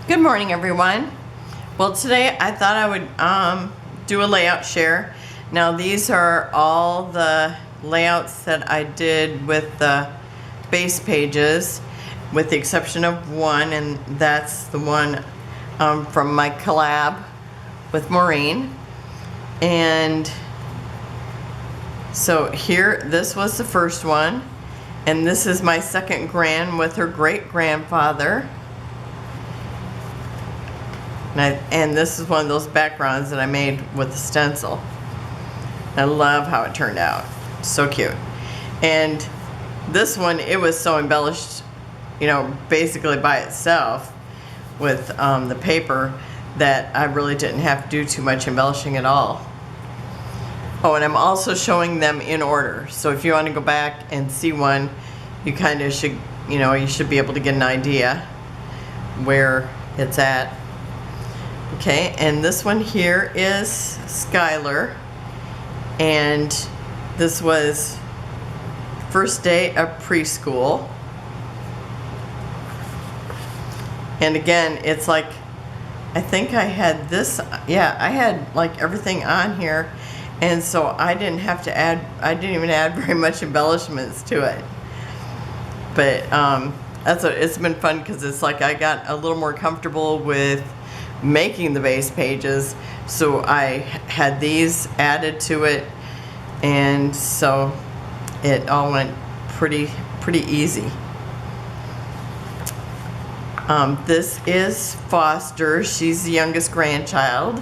Good morning, everyone. Well, today I thought I would do a layout share. Now, these are all the layouts that I did with the base pages, with the exception of one, and that's the one from my collab with Maureen. And so here, this was the first one, and this is my second grand with her great-grandfather. And this is one of those backgrounds that I made with the stencil. I love how it turned out. So cute. And this one, it was so embellished, you know, basically by itself with the paper, that I really didn't have to do too much embellishing at all. Oh, and I'm also showing them in order. So if you want to go back and see one, you kind of should, you know, you should be able to get an idea where it's at. Okay, and this one here is Skylar, and this was first day of preschool. And again, it's like, I think I had this, yeah, I had like everything on here, and so I didn't have to add, I didn't even add very much embellishments to it. But it's been fun, because it's like I got a little more comfortable with making the base pages, so I had these added to it, and so it all went pretty easy. This is Foster. She's the youngest grandchild,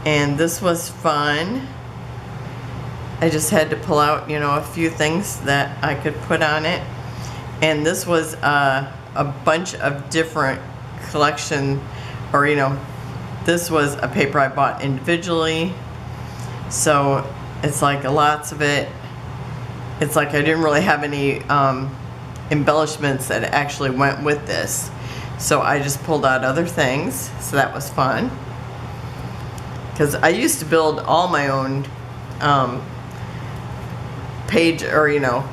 and this was fun. I just had to pull out, you know, a few things that I could put on it, and this was a bunch of different collection, or, you know, this was a paper I bought individually, so it's like lots of it. It's like I didn't really have any embellishments that actually went with this, so I just pulled out other things, so that was fun, because I used to build all my own page, or, you know,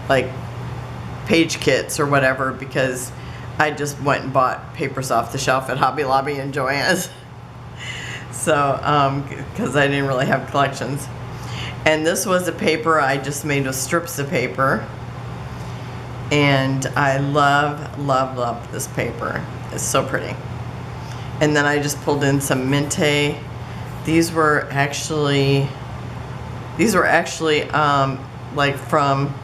like page kits or whatever, because I just went and bought papers off the shelf at Hobby Lobby and Joann's. So, because I didn't really have collections. And this was a paper I just made with strips of paper. And I love this paper. It's so pretty. And then I just pulled in some Minte. These were actually like from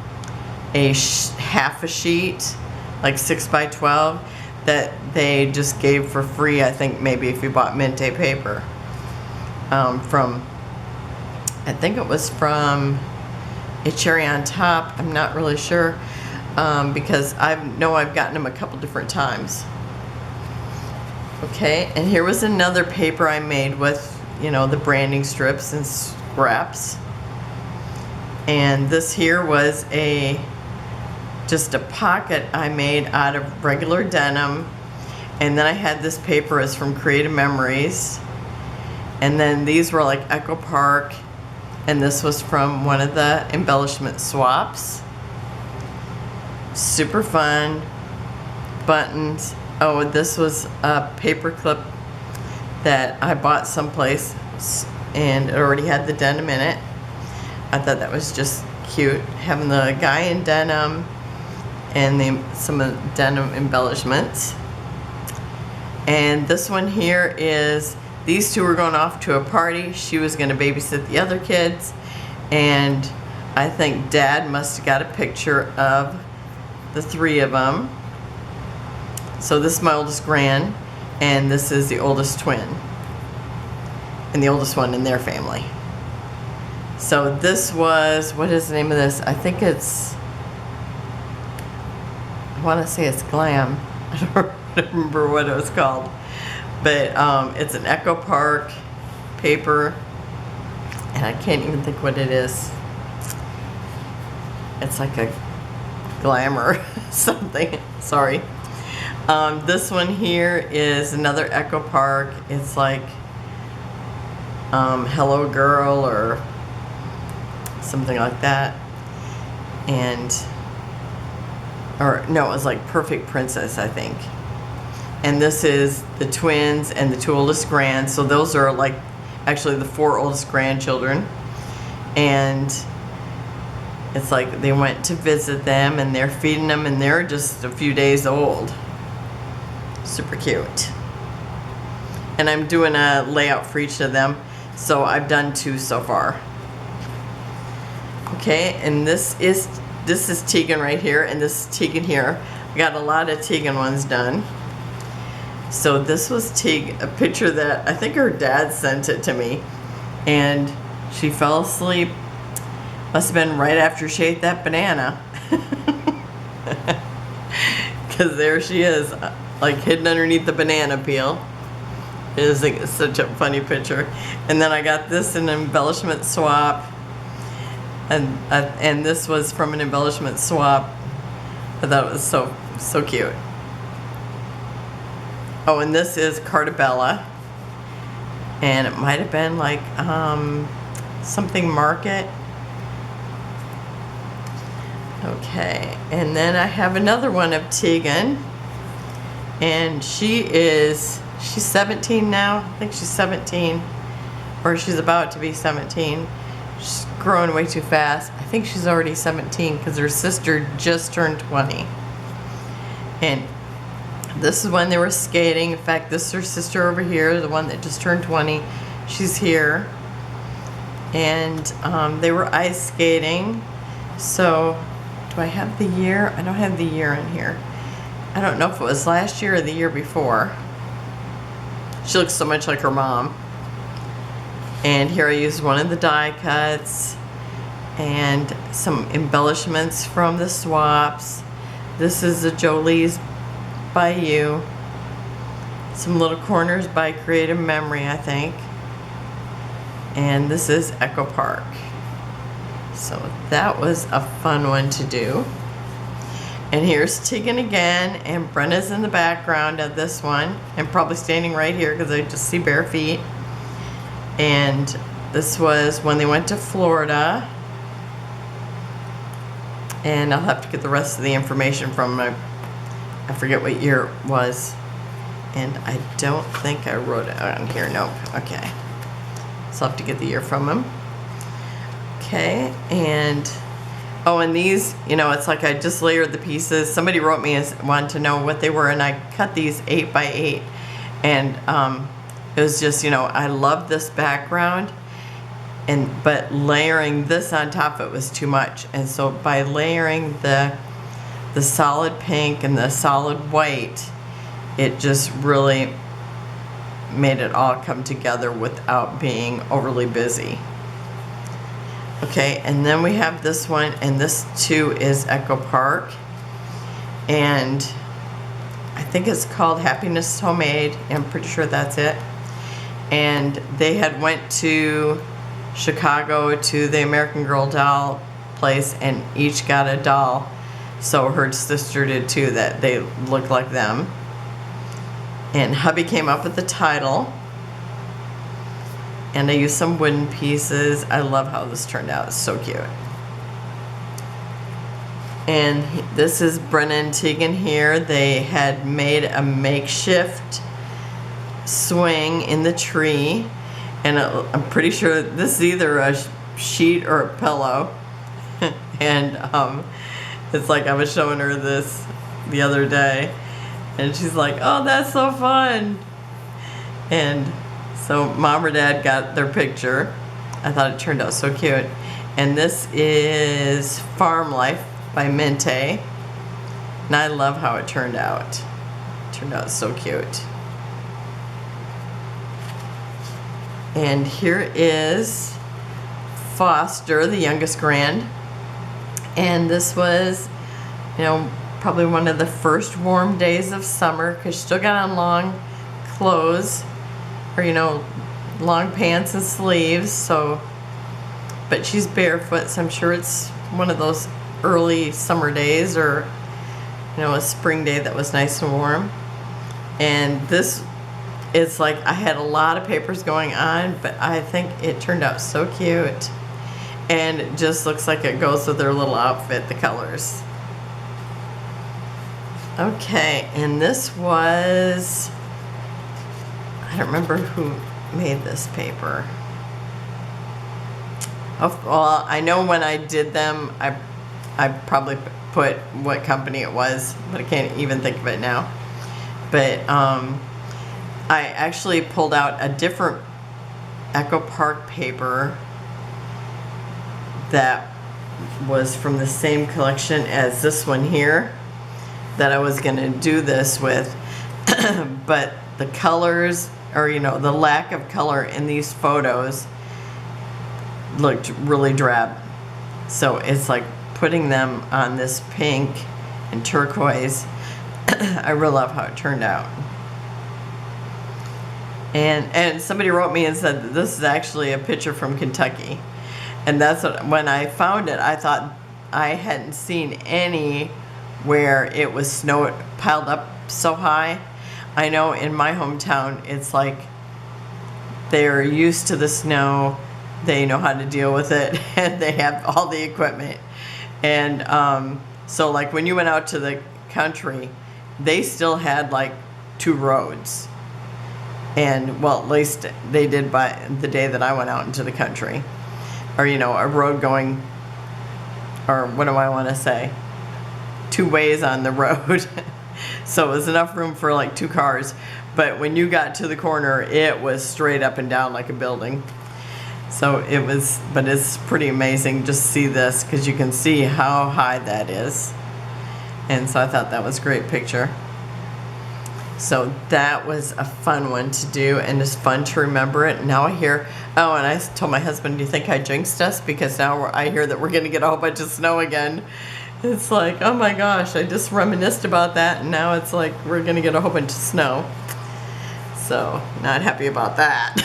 a half a sheet, like 6 by 12, that they just gave for free, I think, maybe if you bought Minte paper, from, I think it was from A Cherry on Top. I'm not really sure, because I know I've gotten them a couple different times. Okay, and here was another paper I made with, you know, the branding strips and scraps. And this here was just a pocket I made out of regular denim, and then I had this paper is from Creative Memories, and then these were like Echo Park, and this was from one of the embellishment swaps. Super fun. Buttons. Oh, this was a paper clip that I bought someplace, and it already had the denim in it. I thought that was just cute, having the guy in denim and some of the denim embellishments. And this one here is, these two were going off to a party. She was going to babysit the other kids, and I think Dad must have got a picture of the three of them. So this is my oldest grand, and this is the oldest twin, and the oldest one in their family. So this was, what is the name of this? I think it's, I want to say it's Glam. I don't remember what it was called. But it's an Echo Park paper, and I can't even think what it is. It's like a Glamour something. Sorry. This one here is another Echo Park. It's like Hello Girl or something like that. And, or no, it was like Perfect Princess, I think. And this is the twins and the 2 oldest grands. So those are like actually the 4 oldest grandchildren. And it's like they went to visit them and they're feeding them and they're just a few days old. Super cute. And I'm doing a layout for each of them. So I've done 2 so far. Okay, and this is Tegan right here, and this is Tegan here. I got a lot of Tegan ones done. So this was Tegan, a picture that I think her dad sent it to me, and she fell asleep. Must have been right after she ate that banana. Because there she is, like hidden underneath the banana peel. It is like such a funny picture. And then I got this in an embellishment swap. And this was from an embellishment swap. I thought it was so cute. Oh, and this is Cartabella. And it might have been like something market. Okay, and then I have another one of Tegan. And she's 17 now. I think she's 17. Or she's about to be 17. She's growing way too fast. I think she's already 17 because her sister just turned 20. And this is when they were skating. In fact, this is her sister over here, the one that just turned 20. She's here. And they were ice skating. So, do I have the year? I don't have the year in here. I don't know if it was last year or the year before. She looks so much like her mom. And here I used one of the die cuts and some embellishments from the swaps. This is a Jolie's Bayou. Some little corners by Creative Memory, I think. And this is Echo Park. So that was a fun one to do. And here's Tegan again, and Brenna's in the background of this one. I'm probably standing right here because I just see bare feet. And this was when they went to Florida. And I'll have to get the rest of the information from my, I forget what year it was. And I don't think I wrote it on here. Nope. Okay. So I'll have to get the year from him. Okay. And, oh, and these, you know, it's like I just layered the pieces. Somebody wrote me and wanted to know what they were, and I cut these 8 by 8. And, it was just, you know, I love this background, but layering this on top of it was too much. And so by layering the solid pink and the solid white, it just really made it all come together without being overly busy. Okay, and then we have this one, and this too is Echo Park. And I think it's called Happiness Homemade. I'm pretty sure that's it. And they had went to Chicago to the American Girl doll place and each got a doll. So her sister did too, that they look like them. And hubby came up with the title. And I used some wooden pieces. I love how this turned out. It's so cute. And this is Brenna and Tegan here. They had made a makeshift swing in the tree, and I'm pretty sure this is either a sheet or a pillow. And it's like I was showing her this the other day, and she's like, "Oh, that's so fun!" And so Mom or Dad got their picture. I thought it turned out so cute. And this is Farm Life by Mente, and I love how it turned out. It turned out so cute. And here is Foster, the youngest grand. And this was, you know, probably one of the first warm days of summer, because she still got on long clothes, or, you know, long pants and sleeves. So, but she's barefoot, so I'm sure it's one of those early summer days, or, you know, a spring day that was nice and warm. And this, it's like I had a lot of papers going on, but I think it turned out so cute. And it just looks like it goes with their little outfit, the colors. Okay, and this was, I don't remember who made this paper. Oh, well, I know when I did them, I probably put what company it was, but I can't even think of it now. But I actually pulled out a different Echo Park paper that was from the same collection as this one here that I was going to do this with. But the colors, or the lack of color in these photos looked really drab. So it's like putting them on this pink and turquoise. I really love how it turned out. And somebody wrote me and said that this is actually a picture from Kentucky. And that's when I found it, I thought I hadn't seen any where it was snow piled up so high. I know in my hometown, it's like they're used to the snow, they know how to deal with it, and they have all the equipment. And so like when you went out to the country, they still had like 2 roads. And well, at least they did by the day that I went out into the country. Or a road going, or what do I want to say, 2 ways on the road. So it was enough room for like 2 cars. But when you got to the corner, it was straight up and down like a building. So it was, but it's pretty amazing just to see this, because you can see how high that is. And so I thought that was a great picture. So that was a fun one to do, and it's fun to remember it. Now I hear, oh, and I told my husband, do you think I jinxed us? Because now I hear that we're going to get a whole bunch of snow again. It's like, oh my gosh, I just reminisced about that, and now it's like we're going to get a whole bunch of snow. So, not happy about that.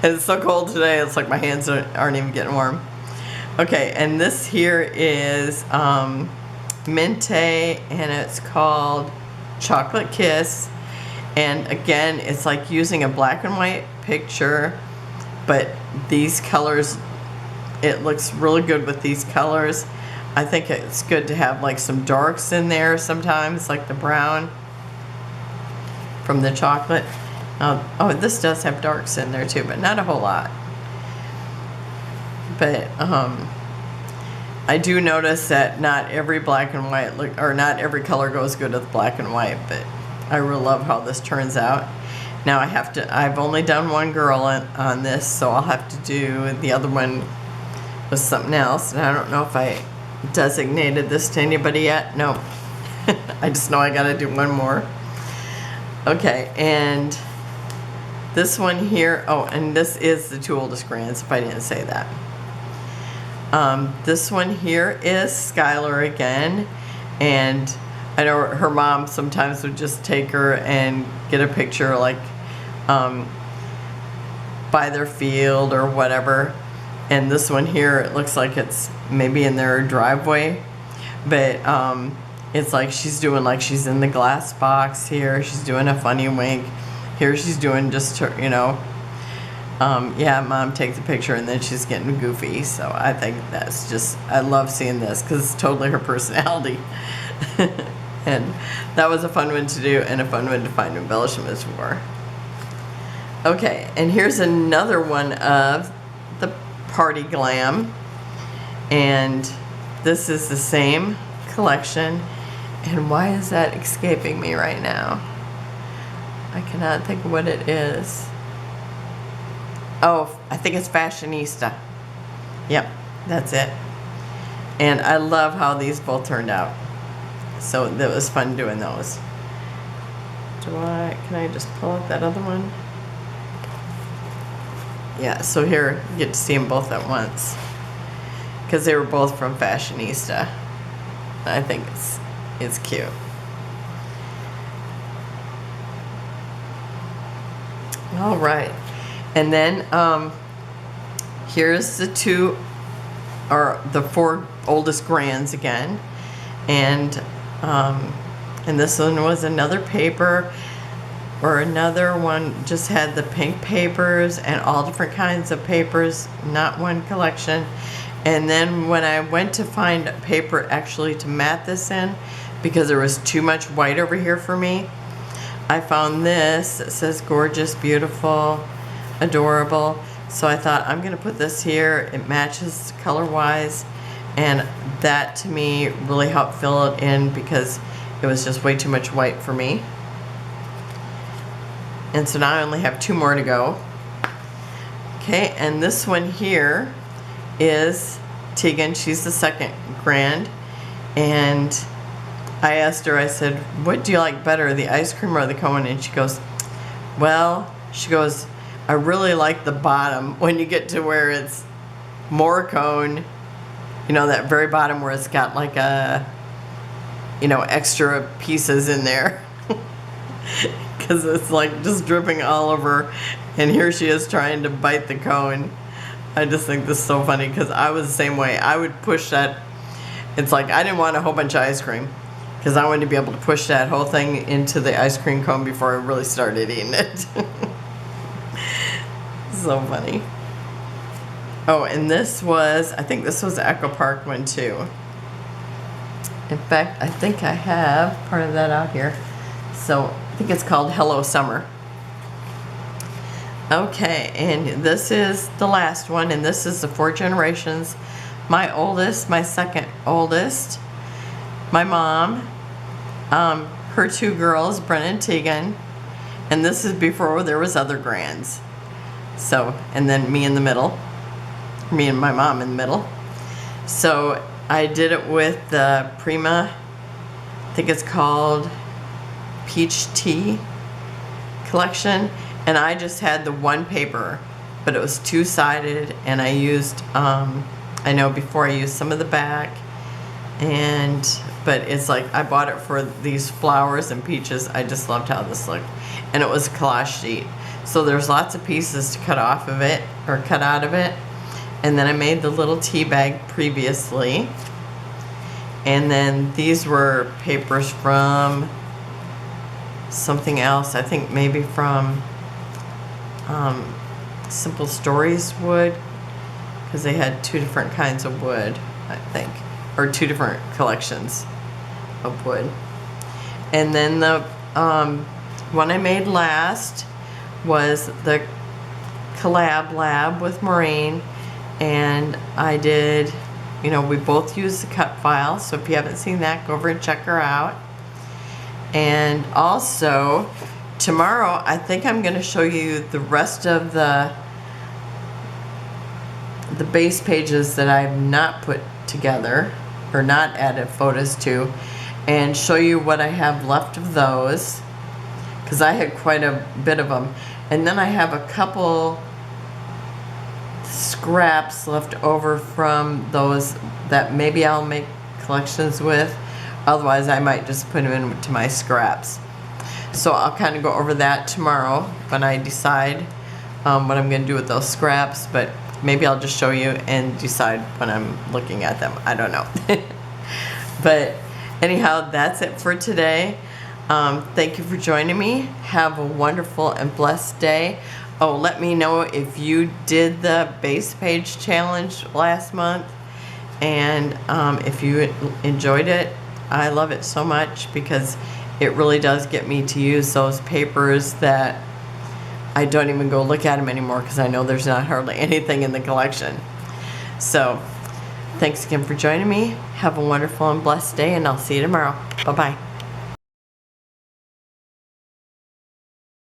And it's so cold today, it's like my hands aren't even getting warm. Okay, and this here is Mente, and it's called Chocolate Kiss. And again, it's like using a black and white picture, but these colors, it looks really good with these colors. I think it's good to have like some darks in there sometimes, like the brown from the chocolate. Oh, this does have darks in there too, but not a whole lot. But I do notice that not every black and white or not every color goes good with black and white, but I really love how this turns out. Now I've only done one girl on this, so I'll have to do the other one with something else. And I don't know if I designated this to anybody yet. No. I just know I gotta do one more. Okay, and this one here, oh, and this is the 2 oldest grands, if I didn't say that. This one here is Skylar again, and I know her mom sometimes would just take her and get a picture like by their field or whatever. And this one here, it looks like it's maybe in their driveway, but it's like she's doing like she's in the glass box here. She's doing a funny wink. Here she's doing just her, yeah, Mom, take the picture, and then she's getting goofy. So I think that's just, I love seeing this because it's totally her personality. And that was a fun one to do and a fun one to find embellishments for. Okay, and here's another one of the Party Glam. And this is the same collection. And why is that escaping me right now? I cannot think of what it is. Oh, I think it's Fashionista. Yep, that's it. And I love how these both turned out. So it was fun doing those. Can I just pull out that other one? Yeah, so here you get to see them both at once. Because they were both from Fashionista. I think it's cute. All right. And then here's the 4 oldest grands again. And this one was another paper, or another one just had the pink papers and all different kinds of papers, not one collection. And then when I went to find paper actually to mat this in, because there was too much white over here for me. I found this. It says gorgeous, beautiful, adorable. So I thought I'm gonna put this here. It matches color-wise, and that to me really helped fill it in because it was just way too much white for me. And so now I only have 2 more to go. Okay, and this one here is Tegan. She's the second grand, and I asked her, I said, what do you like better, the ice cream or the cone? And she goes, well, I really like the bottom when you get to where it's more cone, you know, that very bottom where it's got like a, you know, extra pieces in there. Because it's like just dripping all over, and here she is trying to bite the cone. I just think this is so funny because I was the same way. I would push that. It's like I didn't want a whole bunch of ice cream because I wanted to be able to push that whole thing into the ice cream cone before I really started eating it. So funny. Oh, and this was, I think this was the Echo Park one too. In fact, I think I have part of that out here. So I think it's called Hello Summer. Okay, and this is the last one, and this is the 4 generations. My oldest, my second oldest, my mom, her 2 girls, Brenna and Tegan, and this is before there was other grands. So, and then me in the middle, me and my mom in the middle. So I did it with the Prima, I think it's called Peach Tea collection, and I just had the one paper, but it was 2-sided, and I used, I know before I used some of the back, but it's like I bought it for these flowers and peaches. I just loved how this looked, and it was a collage sheet. So there's lots of pieces to cut off of it, or cut out of it, and then I made the little tea bag previously, and then these were papers from something else. I think maybe from Simple Stories wood, because they had 2 different kinds of wood, I think, or 2 different collections of wood. And then the one I made last was the Collab Lab with Maureen, and I did, you know, we both used the cut file, so if you haven't seen that, go over and check her out. And also tomorrow I think I'm going to show you the rest of the base pages that I've not put together or not added photos to, and show you what I have left of those, because I had quite a bit of them. And then I have a couple scraps left over from those that maybe I'll make collections with. Otherwise, I might just put them into my scraps. So I'll kind of go over that tomorrow when I decide what I'm going to do with those scraps. But maybe I'll just show you and decide when I'm looking at them. I don't know. But anyhow, that's it for today. Thank you for joining me. Have a wonderful and blessed day. Oh, let me know if you did the base page challenge last month, and if you enjoyed it. I love it so much because it really does get me to use those papers that I don't even go look at them anymore because I know there's not hardly anything in the collection. So thanks again for joining me. Have a wonderful and blessed day, and I'll see you tomorrow. Bye-bye.